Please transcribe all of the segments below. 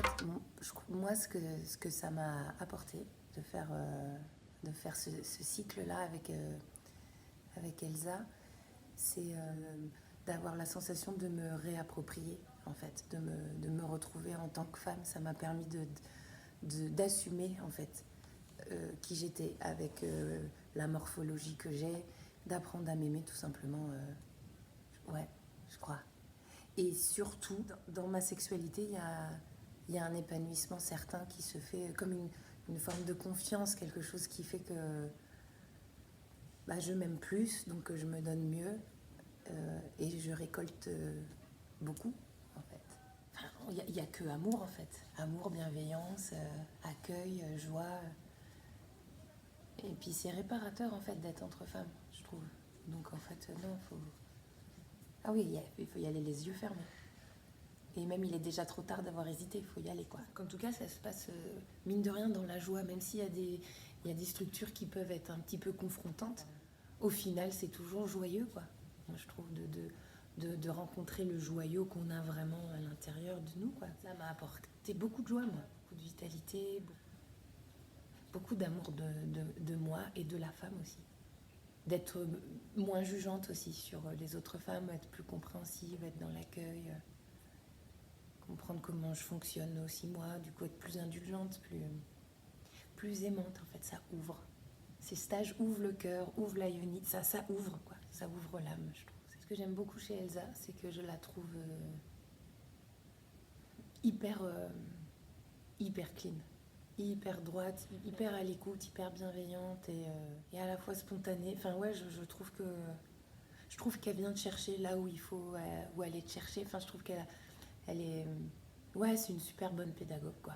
fait, moi, ce que ça m'a apporté de faire ce cycle-là avec Elsa, c'est d'avoir la sensation de me réapproprier, en fait, de me retrouver en tant que femme. Ça m'a permis d'assumer, en fait, qui j'étais avec la morphologie que j'ai, d'apprendre à m'aimer, tout simplement. Ouais, je crois. Et surtout, dans ma sexualité, il y a un épanouissement certain qui se fait comme une forme de confiance, quelque chose qui fait que bah, je m'aime plus, donc je me donne mieux et je récolte beaucoup, en fait. Enfin, il n'y a que amour, en fait. Amour, bienveillance, accueil, joie. Et puis c'est réparateur, en fait, d'être entre femmes, je trouve. Donc, en fait, non, il faut... Ah oui, il faut y aller les yeux fermés. Et même, il est déjà trop tard d'avoir hésité, il faut y aller, quoi. En tout cas, ça se passe, mine de rien, dans la joie, même s'il il y a des structures qui peuvent être un petit peu confrontantes. Au final, c'est toujours joyeux, quoi. Moi, je trouve de rencontrer le joyau qu'on a vraiment à l'intérieur de nous, quoi. Ça m'a apporté beaucoup de joie, moi. Beaucoup de vitalité, beaucoup d'amour de moi et de la femme aussi. D'être moins jugeante aussi sur les autres femmes, être plus compréhensive, être dans l'accueil, comprendre comment je fonctionne aussi moi, du coup être plus indulgente, plus aimante, en fait, ça ouvre. Ces stages ouvrent le cœur, ouvrent la ionite, ça ouvre, quoi. Ça ouvre l'âme, je trouve. Ce que j'aime beaucoup chez Elsa, c'est que je la trouve hyper clean, hyper droite, hyper à l'écoute, hyper bienveillante et à la fois spontanée. Enfin ouais, je trouve qu'elle vient de chercher là où il faut, où aller te chercher. Enfin, je trouve elle est, ouais, c'est une super bonne pédagogue, quoi.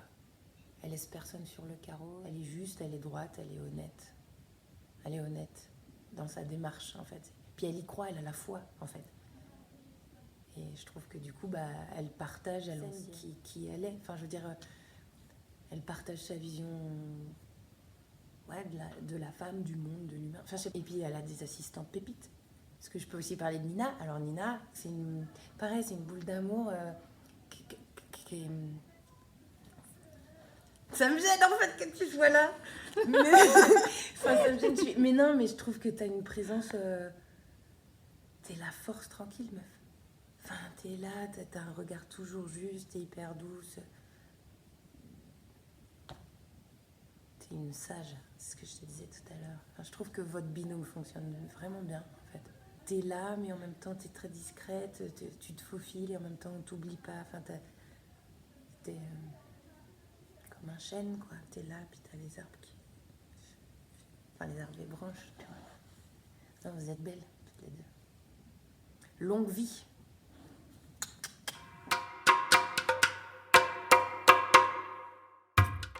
Elle laisse personne sur le carreau. Elle est juste, elle est droite, elle est honnête. Elle est honnête dans sa démarche, en fait. Puis elle y croit, elle a la foi, en fait. Et je trouve que du coup, bah, elle partage qui elle est. Enfin, je veux dire, elle partage sa vision, ouais, de la femme, du monde, de l'humain. Enfin, et puis elle a des assistantes pépites. Parce que je peux aussi parler de Nina. Alors Nina, pareil, c'est une boule d'amour qui est... Ça me gêne en fait que tu sois là. Mais... enfin, ça me gêne. Mais non, mais je trouve que t'as une présence... T'es la force tranquille, meuf. Enfin, t'es là, t'as un regard toujours juste, t'es hyper douce. T'es une sage, c'est ce que je te disais tout à l'heure. Enfin, je trouve que votre binôme fonctionne vraiment bien, en fait. T'es là, mais en même temps, t'es très discrète, tu te faufiles et en même temps, on t'oublie pas. Enfin, t'es comme un chêne, quoi. T'es là, puis t'as les arbres qui... Enfin, les arbres, les branches, tu vois. Non, vous êtes belles, toutes les deux. Longue vie.